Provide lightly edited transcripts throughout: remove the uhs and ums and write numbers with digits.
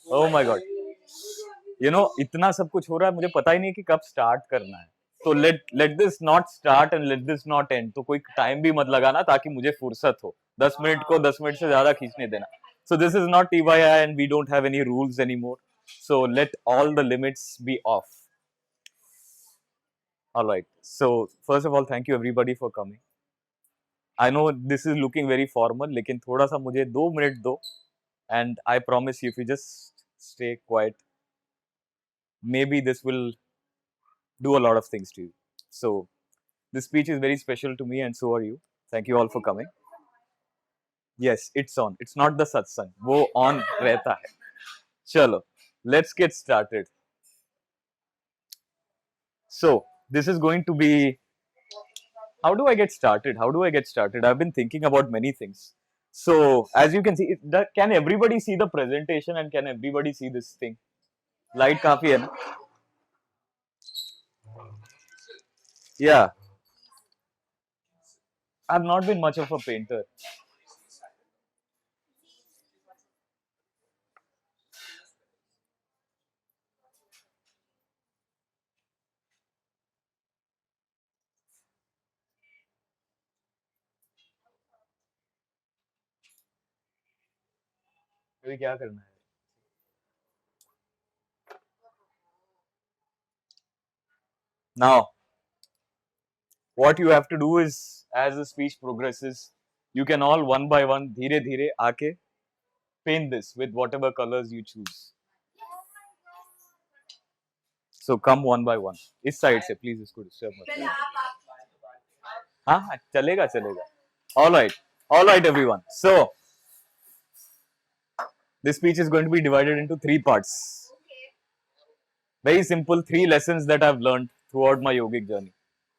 Oh my God. इतना सब कुछ हो रहा है, मुझे पता ही नहीं कि कब स्टार्ट करना है. तो let this not start and let this not and. तो कोई टाइम भी मत लगाना ताकि मुझे फुर्सत हो. 10 मिनट को 10 मिनट से ज्यादा खींचने देना. So this is not TYI and we don't have any rules anymore. So let all the limits be off. All right. So first of all, thank you everybody for coming. I know this is looking very formal, लेकिन थोड़ा सा मुझे 2 minute दो. And I promise you, if you just stay quiet, maybe this will do a lot of things to you. So this speech is very special to me and so are you. Thank you all for coming. Yes, it's on. It's not the satsang. वो on रहता है. चलो, let's get started. So this is going to be. How do I get started? How do I get started? I've been thinking about many things. So as you can see, can everybody see the presentation and can everybody see this thing? Light काफी है ना? Yeah. I've not been much of a painter. अभी क्या करना है? Now, what you have to do is, as the speech progresses, you can all one by one, धीरे धीरे आके paint this with whatever colors you choose. So come one by one. इस side से please इसको disturb मत करो. हाँ चलेगा चलेगा. All right everyone. So this speech is going to be divided into 3 parts. Very simple 3 lessons that I've learned throughout my yogic journey.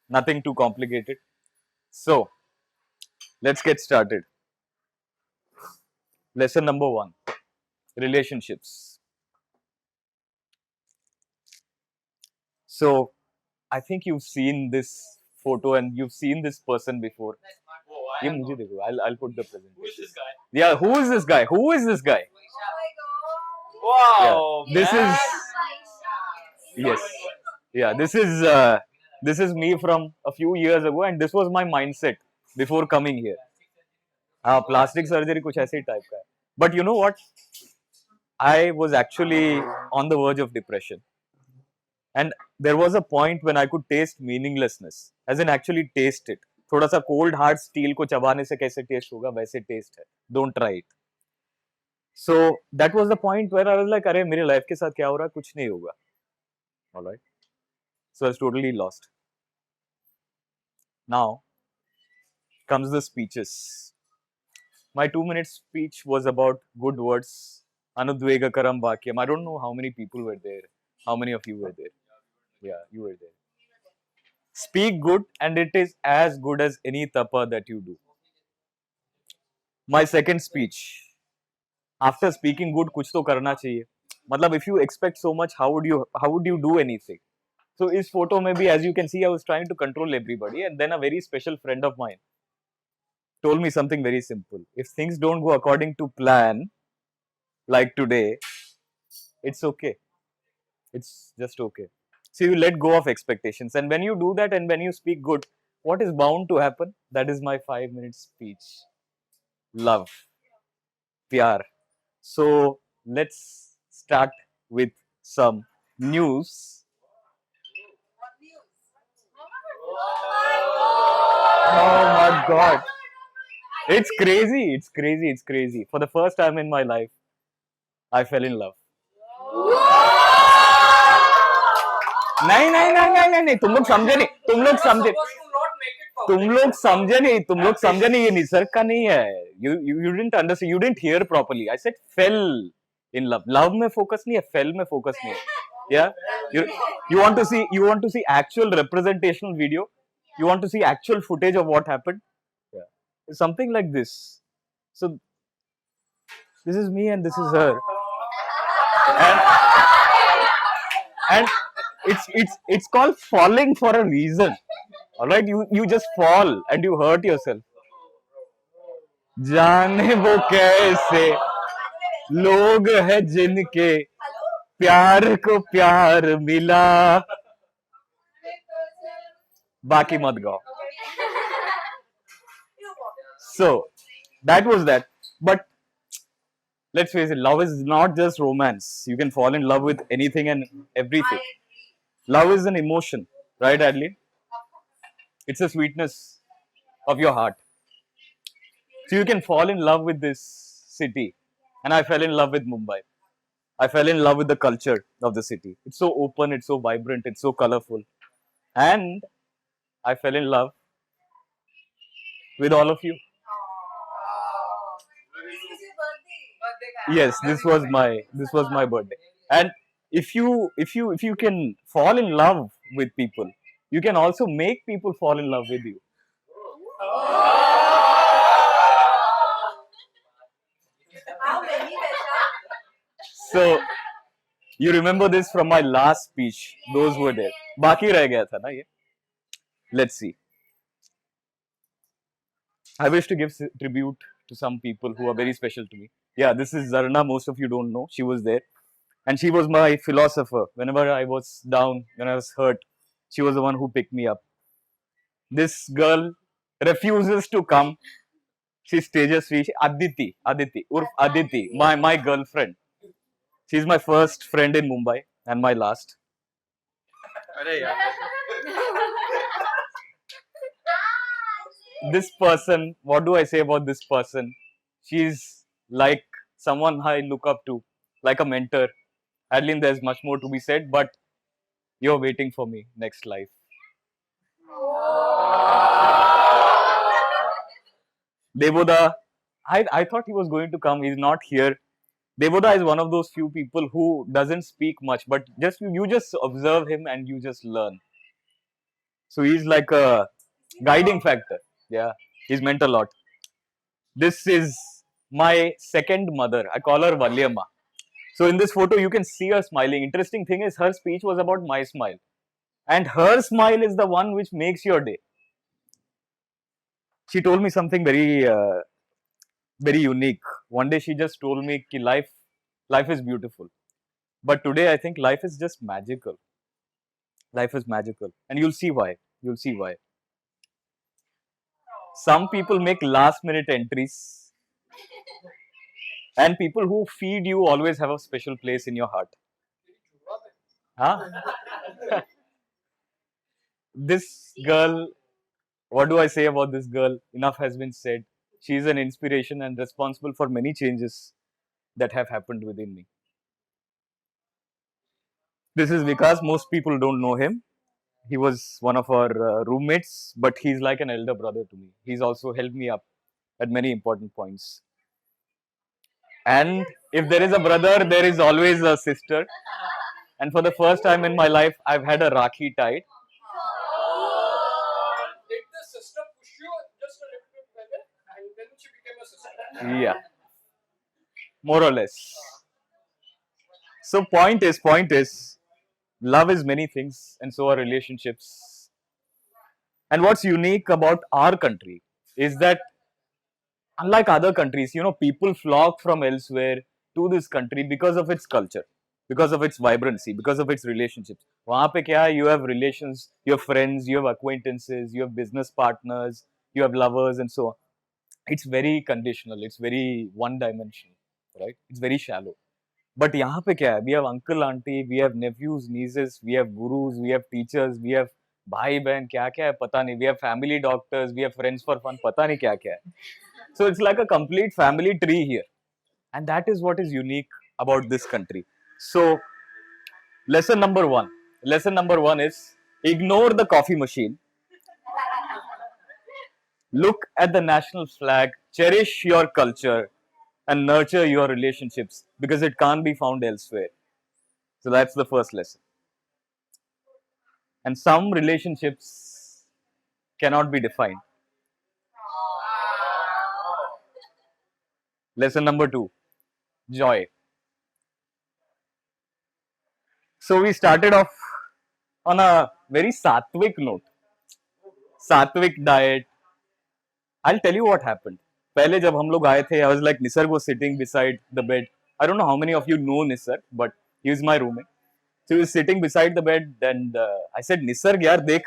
Nothing too complicated. So let's get started. Lesson number 1, relationships. So I think you've seen this photo and you've seen this person before. ये मुझे देखो. I'll put the presentation. Who is this guy? Yeah, who is this guy? Who is this guy? Wow. Yeah. This man. is yes. Yeah, this is me from a few years ago and this was my mindset before coming here. हाँ, plastic surgery कुछ ऐसे ही type का है. But you know what? I was actually on the verge of depression. And there was a point when I could taste meaninglessness, as in actually taste it. थोड़ा सा cold hard steel को चबाने से कैसे taste होगा वैसे taste है. Don't try it. So that was the point where I was like, अरे मेरे life के साथ क्या हो रहा है? कुछ नहीं होगा. All right. So I was totally lost. Now comes the speeches. My 2-minute speech was about good words. Anudvegakaram Vakyam. I don't know how many people were there. How many of you were there? Yeah, you were there. Speak good and it is as good as any tapa that you do. My second speech. After speaking good, कुछ तो करना चाहिए. मतलब if you expect so much, how would you do anything? So इस photo में भी, as you can see, I was trying to control everybody, and then a very special friend of mine told me something very simple. If things don't go according to plan, like today, it's okay. It's just okay. So you let go of expectations, and when you do that and when you speak good, what is bound to happen? That is my 5-minute speech. Love. Pyar. So let's start with some news. Oh my God. It's crazy. It's crazy. It's crazy. For the first time in my life, I fell in love. नहीं तुम लोग समझे नहीं. तुम लोग समझे नहीं. ये निसर्ग का नहीं है. You didn't understand. You didn't hear properly. I said fell in love. Love में focus नहीं है. Fell में focus नहीं है. Yeah. You want to see actual representational video. You want to see actual footage of what happened. Yeah. It's something like this. So this is me and this is her. And it's called falling for a reason. All right, you just fall and you hurt yourself. जाने वो कैसे. लोग हैं जिनके प्यार को प्यार मिला, बाकी मत गाओ. So that was that. But let's face it, love is not just romance. You can fall in love with anything and everything. Love is an emotion, right, Adley? It's a sweetness of your heart. So you can fall in love with this city. And I fell in love with Mumbai. I fell in love with the culture of the city. It's so open, it's so vibrant, it's so colorful. And I fell in love with all of you. Yes, this was my birthday. And if you can fall in love with people, you can also make people fall in love with you. So you remember this from my last speech. Those who were there. बाकी रह गया था ना ये. Let's see. I wish to give tribute to some people who are very special to me. Yeah, this is Zarna. Most of you don't know. She was there. And she was my philosopher. Whenever I was down, when I was hurt, she was the one who picked me up. This girl refuses to come. She's Tejasvi. Aditi, Urf Aditi, my girlfriend. She's my first friend in Mumbai and my last. This person, what do I say about this person? She's like someone I look up to, like a mentor. Adeline, there's much more to be said, but you're waiting for me next life. Devoda, I thought he was going to come. He's not here. Devoda is one of those few people who doesn't speak much, but just you just observe him and you just learn. So he's like a guiding factor. Yeah, he's meant a lot. This is my second mother. I call her Valyamma. So in this photo, you can see her smiling. Interesting thing is her speech was about my smile. And her smile is the one which makes your day. She told me something very unique. One day she just told me that life is beautiful. But today I think life is just magical. Life is magical. And you'll see why. You'll see why. Some people make last minute entries. And people who feed you always have a special place in your heart. Huh? This girl, what do I say about this girl? Enough has been said. She is an inspiration and responsible for many changes that have happened within me. This is because most people don't know him. He was one of our roommates, but he's like an elder brother to me. He's also helped me up at many important points. And if there is a brother, there is always a sister. And for the first time in my life, I've had a Rakhi tied. Did the sister push you just a little bit further and then she became a sister? Yeah, more or less. So point is, love is many things, and so are relationships. And what's unique about our country is that unlike other countries, people flock from elsewhere to this country because of its culture, because of its vibrancy, because of its relationships. वहाँ पे क्या है? You have relations, you have friends, you have acquaintances, you have business partners, you have lovers, and so on. It's very conditional. It's very one-dimensional, right? It's very shallow. But यहाँ पे क्या है? We have uncle, auntie, we have nephews, nieces, we have gurus, we have teachers, we have भाई बहन क्या क्या है पता नहीं. We have family doctors, we have friends for fun. पता नहीं क्या क्या है. So it's like a complete family tree here. And that is what is unique about this country. So lesson number one. Lesson number one is ignore the coffee machine. Look at the national flag, cherish your culture, and nurture your relationships because it can't be found elsewhere. So that's the first lesson. And some relationships cannot be defined. Lesson number two, joy. So we started off on a very sattvic note. Sattvic diet. I'll tell you what happened. पहले जब हम लोग आए थे, I was like Nisarg was sitting beside the bed. I don't know how many of you know Nisar, but he was my roommate. So he was sitting beside the bed, and I said, Nisarg यार देख,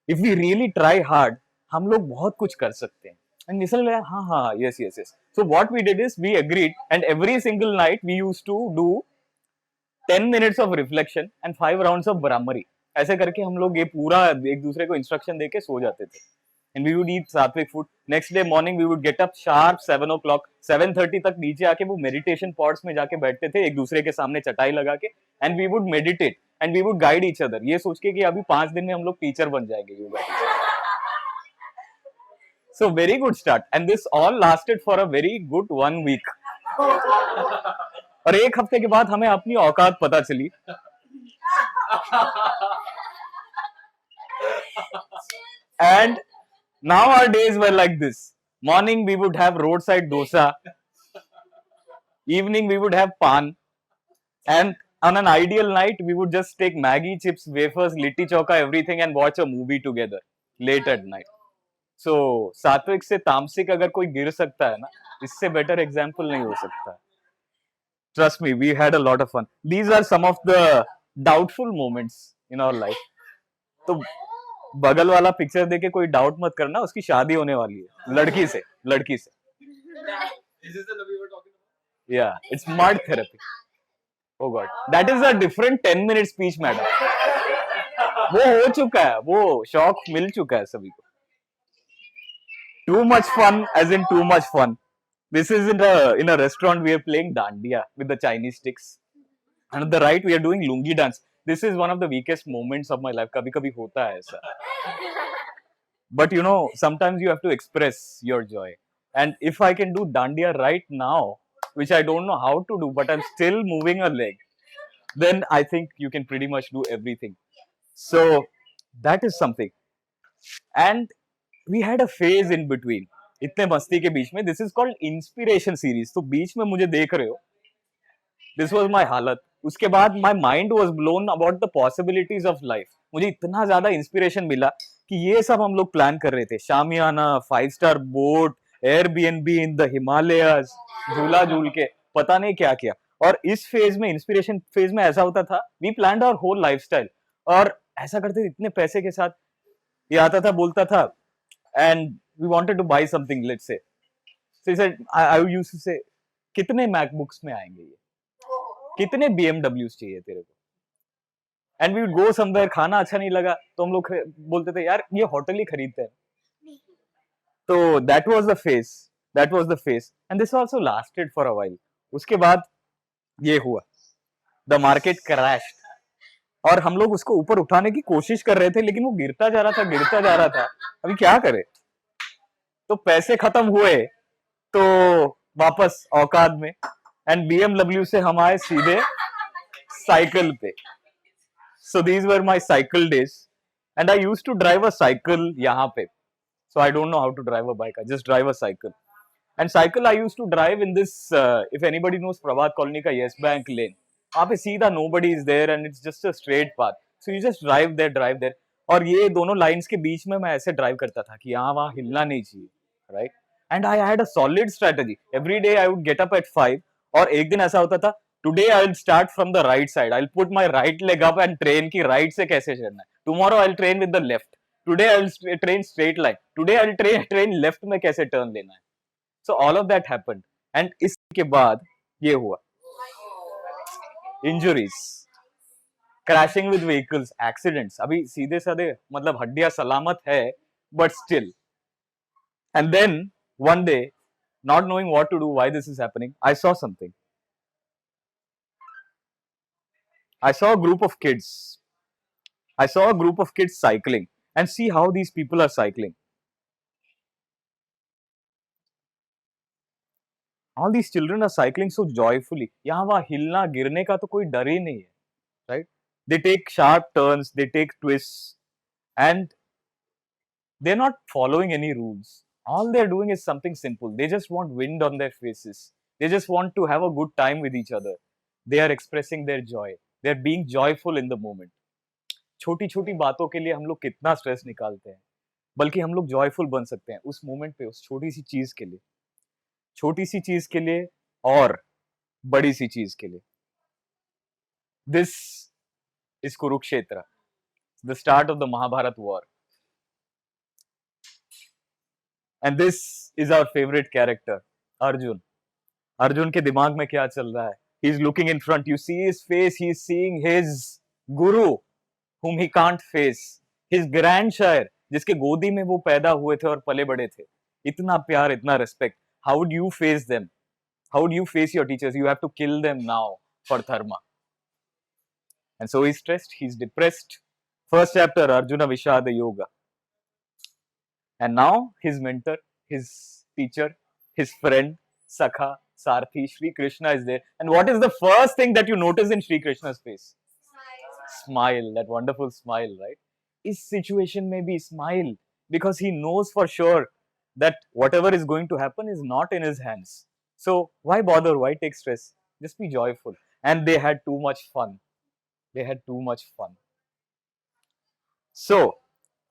if we really try hard, हम लोग बहुत कुछ कर सकते हैं. And Nisarg like, हाँ हाँ, yes yes yes. So what we did is we agreed, and every single night we used to do 10 minutes of reflection and 5 rounds of Brahmari. ऐसे करके हम लोग ये पूरा एक दूसरे को इंस्ट्रक्शन देके सो जाते थे. And we would eat sattvic food. Next day morning we would get up sharp 7 o'clock. 7:30 तक नीचे आके वो meditation pods में जाके बैठते थे एक दूसरे के सामने चटाई लगा के, and we would meditate and we would guide each other. ये सोच के कि अभी 5 दिन में हम लोग टीचर बन जाएंगे yoga teacher. So very good start, and this all lasted for a very good 1 week. और एक हफ्ते के बाद हमें अपनी औकात पता चली. And now our days were like this. Morning we would have roadside dosa. Evening we would have pan. And on an ideal night we would just take Maggi chips, wafers, litti choka, everything and watch a movie together late at night. So सात्विक से तामसिक अगर कोई गिर सकता है ना, इससे better example नहीं हो सकता. Trust me, we had a lot of fun. These are some of the doubtful moments in our life. तो बगल वाला पिक्चर देके कोई डाउट मत करना, उसकी शादी होने वाली है लड़की से. This is the love you were talking about? Yeah, it's mud therapy. Oh God, that is a different 10-minute speech, madam. वो हो चुका है, वो शौक मिल चुका है सभी को. Too much fun, as in too much fun. This is in a restaurant. We are playing dandiya with the Chinese sticks, and on the right we are doing lungi dance. This is one of the weakest moments of my life. कभी कभी होता है ऐसा. But you know, sometimes you have to express your joy. And if I can do dandiya right now, which I don't know how to do, but I'm still moving a leg, then I think you can pretty much do everything. So that is something. And we had a phase in between. इतने मस्ती के बीच में, this is called inspiration series. तो बीच में मुझे देख रहे हो, this was my हालत. उसके बाद my mind was blown about the possibilities of life. मुझे इतना ज्यादा इंस्पिरेशन मिला कि ये सब हम लोग प्लान कर रहे थे. शामियाना, 5-star boat, Airbnb in the Himalayas, झूला झूल के पता नहीं क्या किया. और इस फेज में, इंस्पिरेशन फेज में ऐसा होता था, we planned our whole lifestyle. और ऐसा करते थे इतने पैसे के साथ. ये आता था, बोलता था, and we wanted to buy something, let's say. So he said, I used to say, कितने MacBooks में आएंगे ये, कितने BMWs चाहिए तेरे को. And we would go somewhere, खाना अच्छा नहीं लगा तो हम लोग बोलते थे यार ये होटल ही खरीदते हैं. तो that was the phase, and this also lasted for a while. उसके बाद ये हुआ, the market crashed. और हम लोग उसको ऊपर उठाने की कोशिश कर रहे थे, लेकिन वो गिरता जा रहा था. अभी क्या करे. तो पैसे खत्म हुए तो वापस औकात में, एंड BMW से हम आए सीधे साइकिल पे. So these were my cycle days, and I used to drive a cycle यहाँ पे. So I don't know how to drive a bike. I just drive a cycle. And cycle I used to drive in this, if anybody knows Prabhat Colony का Yes Bank lane. वहाँ पे सीधा nobody is there and it's just a straight path. So you just drive there. और ये दोनों lines के बीच में मैं ऐसे ड्राइव करता था कि यहाँ वहाँ हिलना नहीं चाहिए, right. And I had a solid strategy. Every day I would get up at 5. और एक दिन ऐसा होता था, today I will start from the right side. I will put my right leg up and train की right से कैसे चढ़ना है. Tomorrow I will train with the left. Today I will train straight line. Today I will train left में कैसे turn लेना है. So all of that happened. And इसके बाद ये हुआ, injuries, crashing with vehicles, accidents. अभी सीधे साधे मतलब हड्डियां सलामत है, but still. And then one day, not knowing what to do, why this is happening, I saw something. I saw a group of kids. I saw a group of kids cycling, and see how these people are cycling. All these children are cycling so joyfully. यहाँ वहाँ हिलना गिरने का तो कोई डर ही नहीं है, right? They take sharp turns, they take twists, and they're not following any rules. All they're doing is something simple. They just want wind on their faces. They just want to have a good time with each other. They are expressing their joy. They're being joyful in the moment. छोटी छोटी बातों के लिए हम लोग कितना stress निकालते हैं, बल्कि हम लोग जॉयफुल बन सकते हैं उस मोमेंट पे, उस छोटी सी चीज के लिए. और बड़ी सी चीज के लिए. This is Kurukshetra, the start of the Mahabharat war. And this is our favorite character, Arjun. Arjun के दिमाग में क्या चल रहा है? He's looking in front. You see his face. He's seeing his guru, whom he can't face. His grandsire, जिसके गोदी में वो पैदा हुए थे और पले बड़े थे. इतना प्यार, इतना respect. How would you face them? How would you face your teachers? You have to kill them now for dharma. And so he's stressed. He's depressed. First chapter, Arjuna Vishada Yoga. And now his mentor, his teacher, his friend, Sakha, Sarthi, Sri Krishna is there. And what is the first thing that you notice in Sri Krishna's face? Smile, that wonderful smile, right? His situation may be smile because he knows for sure that whatever is going to happen is not in his hands. So why bother? Why take stress? Just be joyful. And they had too much fun. They had too much fun. So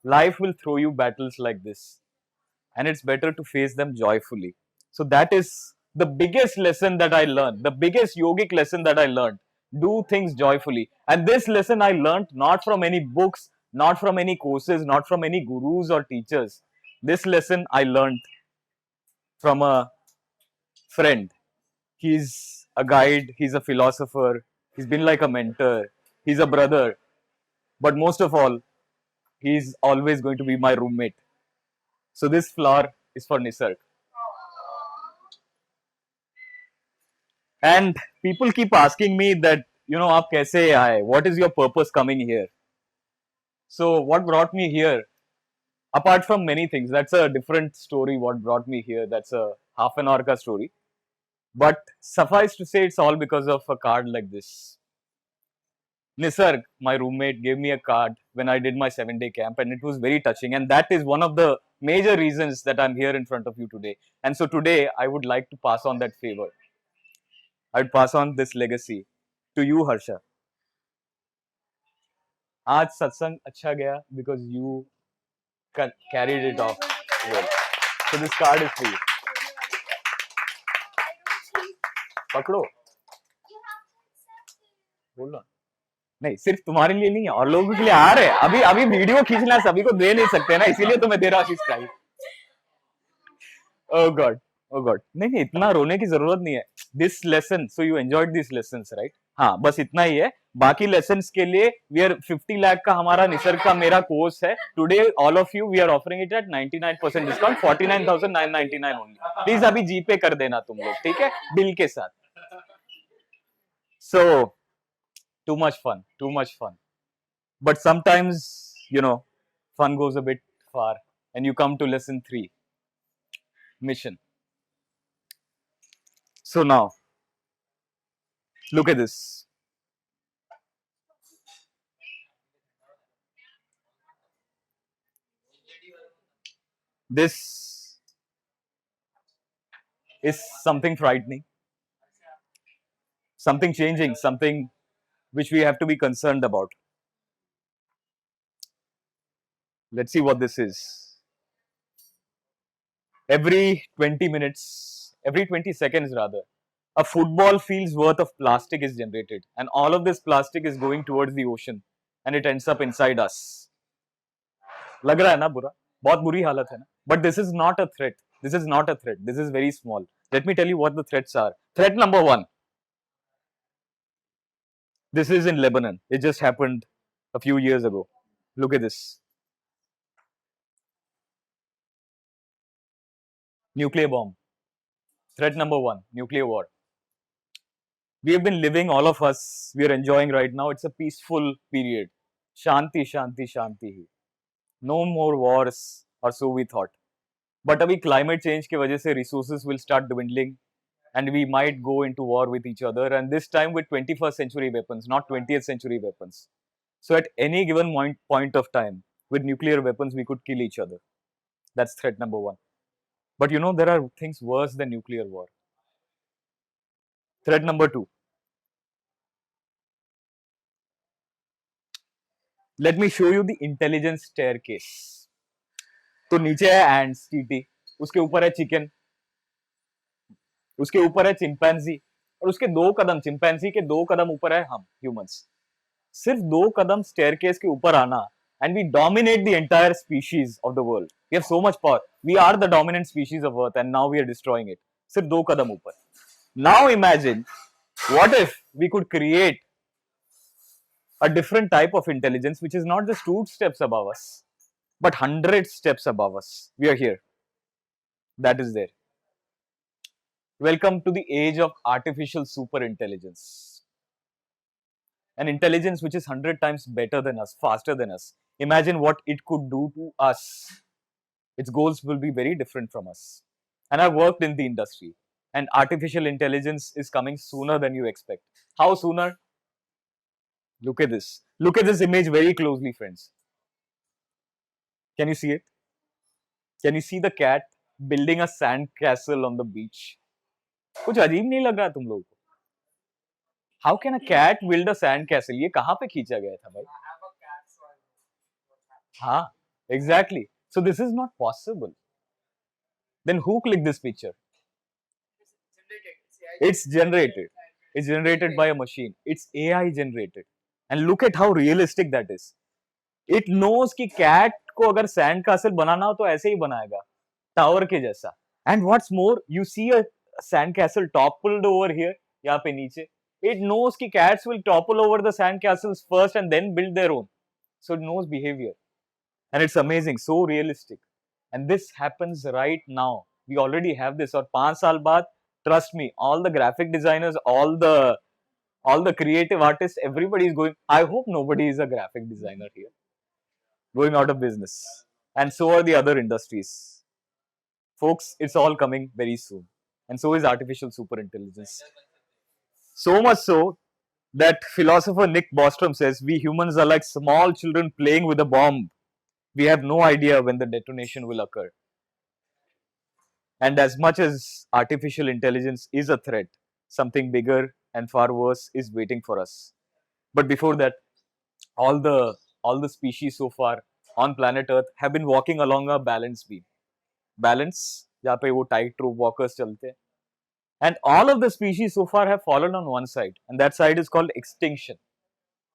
life will throw you battles like this, and it's better to face them joyfully. So that is the biggest lesson that I learned, the biggest yogic lesson that I learned. Do things joyfully. And this lesson I learned not from any books, not from any courses, not from any gurus or teachers. This lesson I learned from a friend. He's a guide, he's a philosopher, he's been like a mentor, he's a brother, but most of all, he's always going to be my roommate. So this flower is for Nisarg. And people keep asking me that, aap kaise aaye? What is your purpose coming here? So what brought me here? Apart from many things, that's a different story. What brought me here? That's a half an hour ka story. But suffice to say, it's all because of a card like this. Nisarg, my roommate, gave me a card when I did my 7-day camp, and it was very touching. And that is one of the major reasons that I'm here in front of you today. And so today, I would like to pass on that favor. I would pass on this legacy to you, Harsha. आज सत्संग अच्छा गया because you carried it off well. So this card is for you. पकड़ो. बोलो. नहीं, सिर्फ तुम्हारे लिए नहीं है, और लोगों के लिए आ रहे हैं. अभी वीडियो खींचना सभी को दे नहीं सकते ना, इसीलिए तो मैं दे रहा हूँ इस time. Oh God, oh God. नहीं, इतना रोने की जरूरत नहीं है. This lesson, so you enjoyed these lessons, right? हाँ, बस इतना ही है. बाकी लेसन्स के लिए we are 50 लाख का हमारा निसर्ग का मेरा कोर्स है. Today all of you we are offering it at 99% discount, 49,999 only. Please अभी जीपे कर देना तुम लोग, ठीक है, बिल के साथ. So too much fun. But sometimes, fun goes a bit far, and you come to lesson 3, mission. So now, look at this. This is something frightening, something changing, something which we have to be concerned about. Let's see what this is. Every 20 minutes, every 20 seconds rather, a football field's worth of plastic is generated, and all of this plastic is going towards the ocean, and it ends up inside us. लग रहा है ना बुरा? बहुत बुरी हालत है ना? But this is not a threat. This is not a threat. This is very small. Let me tell you what the threats are. Threat number 1. This is in Lebanon. It just happened a few years ago. Look at this. Nuclear bomb. Threat number 1, nuclear war. We have been living, all of us, we are enjoying right now. It's a peaceful period. Shanti, shanti, shanti. No more wars, or so we thought. But abhi climate change ke wajah se resources will start dwindling, and we might go into war with each other, and this time with 21st century weapons, not 20th century weapons. So at any given point of time, with nuclear weapons, we could kill each other. That's threat number 1. But there are things worse than nuclear war. Threat number 2. Let me show you the intelligence staircase. तो नीचे है ants, चींटी, उसके ऊपर है chicken, उसके ऊपर है चिंपैंजी, और उसके 2 कदम, चिंपैंजी के 2 कदम ऊपर है हम ह्यूमंस। सिर्फ 2 कदम स्टेयरकेस के ऊपर आना, and we dominate the entire species of the world. We have so much power. We are the dominant species of Earth, and now we are destroying it. सिर्फ 2 कदम ऊपर. Now imagine, what if we could create a different type of intelligence which is not just 2 steps above us, but 100 steps above us. We are here. That is there. Welcome to the age of artificial super intelligence. An intelligence which is 100 times better than us, faster than us. Imagine what it could do to us. Its goals will be very different from us. And I've worked in the industry, and artificial intelligence is coming sooner than you expect. How sooner? Look at this. Look at this image very closely, friends. Can you see it? Can you see the cat building a sand castle on the beach? कुछ अजीब नहीं लग रहा तुम लोगों को? How can a cat build a sand castle? ये कहाँ पे खींचा गया था भाई? हाँ, exactly. So this is not possible. Then who clicked this picture? It's generated. It's generated by a machine. It's AI generated. And look at how realistic that is. It knows कि cat को अगर sand castle बनाना हो तो ऐसे ही बनाएगा, tower के जैसा. And what's more, you see a sand castle toppled over here, यहाँ पे नीचे. It knows कि cats will topple over the sand castles first and then build their own. So it knows behavior. And it's amazing, so realistic. And this happens right now. We already have this. और 5 साल बाद, trust me, all the graphic designers, all the creative artists, everybody is going. I hope nobody is a graphic designer here. Going out of business. And so are the other industries. Folks, it's all coming very soon. And so is artificial super intelligence. So much so that philosopher Nick Bostrom says we humans are like small children playing with a bomb. We have no idea when the detonation will occur. And as much as artificial intelligence is a threat, something bigger and far worse is waiting for us. But before that, all the species so far on planet Earth have been walking along a balance beam. Balance, जहाँ पे वो tightrope walkers चलते हैं. And all of the species so far have fallen on one side, and that side is called extinction.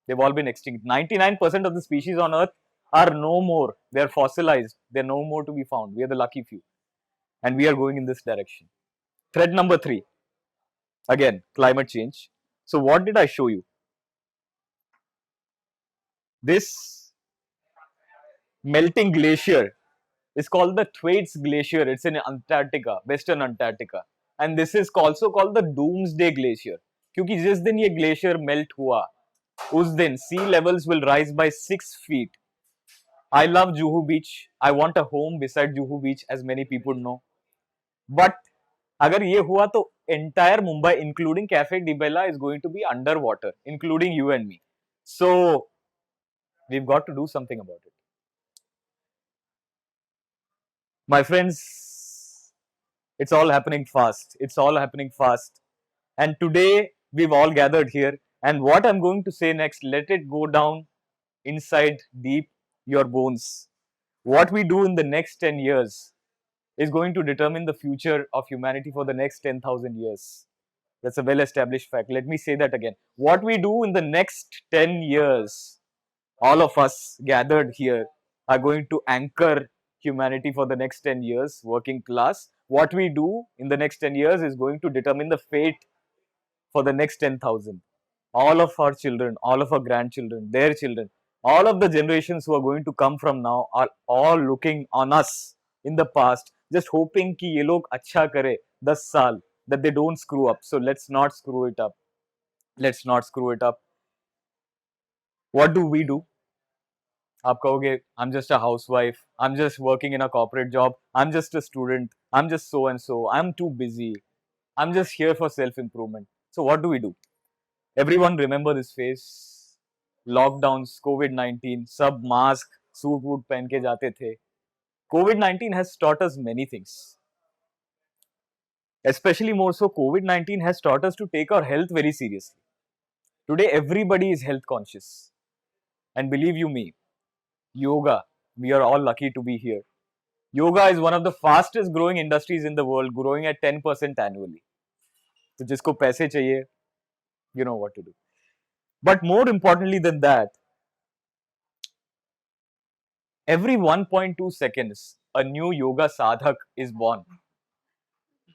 They've all been extinct. 99% of the species on Earth are no more. They are fossilized. They're no more to be found. We are the lucky few. And we are going in this direction. Thread number 3. Again, climate change. So what did I show you? This melting glacier is called the Thwaites Glacier. It's in Antarctica, Western Antarctica. And this is also called the Doomsday Glacier. क्योंकि जिस दिन ये glacier melt हुआ, उस दिन sea levels will rise by 6 feet. I love Juhu Beach. I want a home beside Juhu Beach, as many people know. But अगर ये हुआ तो entire Mumbai, including Cafe Di Bella, is going to be underwater, including you and me. So we've got to do something about it. My friends, it's all happening fast. It's all happening fast. And today we've all gathered here. And what I'm going to say next, let it go down inside deep your bones. What we do in the next 10 years is going to determine the future of humanity for the next 10,000 years. That's a well established fact. Let me say that again. What we do in the next 10 years, all of us gathered here are going to anchor humanity for the next 10 years, working class. What we do in the next 10 years is going to determine the fate for the next 10,000. All of our children, all of our grandchildren, their children, all of the generations who are going to come from now are all looking on us in the past, just hoping कि ये लोग अच्छा करे 10 साल, that they don't screw up. So let's not screw it up. Let's not screw it up. What do we do? आप कहोगे, I'm just a housewife, I'm just working in a corporate job, I'm just a student, I'm just so and so, I'm too busy, I'm just here for self-improvement. So what do we do? Everyone remember this phase. Lockdowns, COVID-19, सब mask, suit वूट पहन के जाते थे. COVID-19 has taught us many things. Especially more so, COVID-19 has taught us to take our health very seriously. Today, everybody is health conscious. And believe you me, yoga, we are all lucky to be here. Yoga is one of the fastest growing industries in the world, growing at 10% annually. तो जिसको पैसे चाहिए, you know what to do. But more importantly than that, every 1.2 seconds, a new yoga sadhak is born.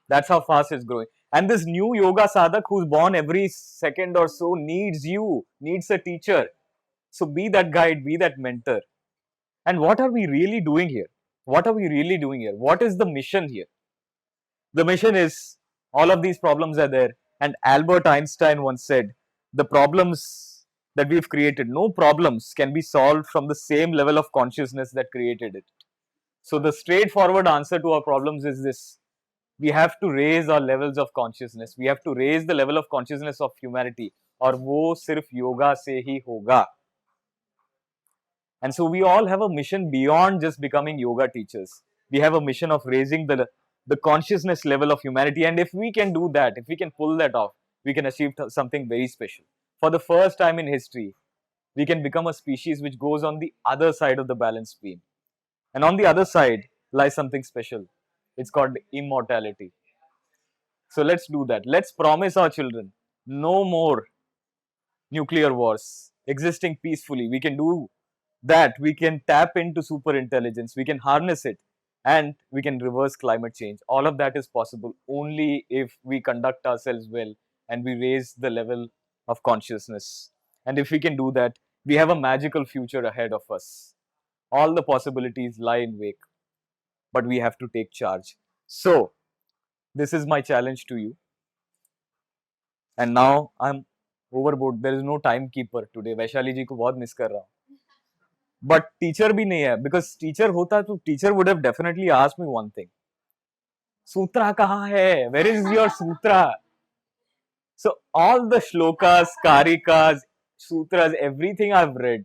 That's how fast it's growing. And this new yoga sadhak who's born every second or so needs you, needs a teacher. So be that guide, be that mentor. And what are we really doing here? What are we really doing here? What is the mission here? The mission is all of these problems are there. And Albert Einstein once said, the problems that we've created, no problems can be solved from the same level of consciousness that created it. So the straightforward answer to our problems is this: we have to raise our levels of consciousness. We have to raise the level of consciousness of humanity. और वो सिर्फ योगा से ही होगा. And so we all have a mission beyond just becoming yoga teachers. We have a mission of raising the consciousness level of humanity. And if we can do that, if we can pull that off, we can achieve something very special. For the first time in history, we can become a species which goes on the other side of the balance beam. And on the other side lies something special. It's called immortality. So let's do that. Let's promise our children no more nuclear wars, existing peacefully. We can do that. We can tap into super intelligence, we can harness it, and we can reverse climate change. All of that is possible only if we conduct ourselves well and we raise the level of consciousness. And if we can do that, we have a magical future ahead of us. All the possibilities lie in wake, but we have to take charge. So, this is my challenge to you. And now I'm overboard. There is no timekeeper today. Vaishali जी को बहुत miss कर रहा हूँ. But teacher भी नहीं है, because teacher होता तो teacher would have definitely asked me one thing. Sutra कहाँ है? Where is your sutra? So all the shlokas, karikas, sutras, everything I've read,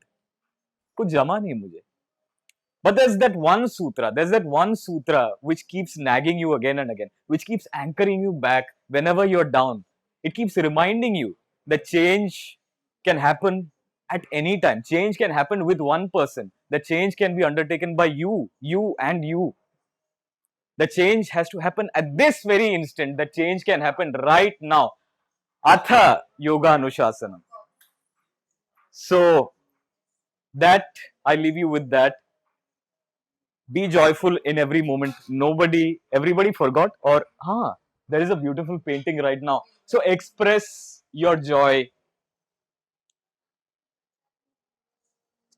कुछ जमा नहीं मुझे. But there's that one sutra which keeps nagging you again and again, which keeps anchoring you back whenever you're down. It keeps reminding you that change can happen at any time. Change can happen with one person. The change can be undertaken by you, and you. The change has to happen at this very instant. The change can happen right now. Atha Yoga Anushasanam. So, that I leave you with that. Be joyful in every moment. Everybody forgot, or there is a beautiful painting right now. So express your joy,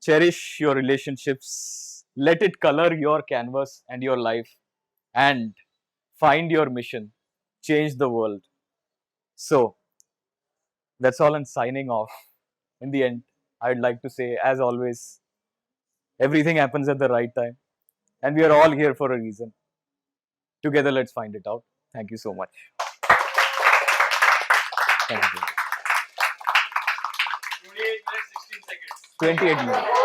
cherish your relationships, let it color your canvas and your life, and find your mission, change the world. So that's all, and signing off. In the end, I'd like to say, as always, everything happens at the right time, and we are all here for a reason. Together, let's find it out. Thank you so much. Thank you. 28 minutes, 16 seconds. 28 minutes.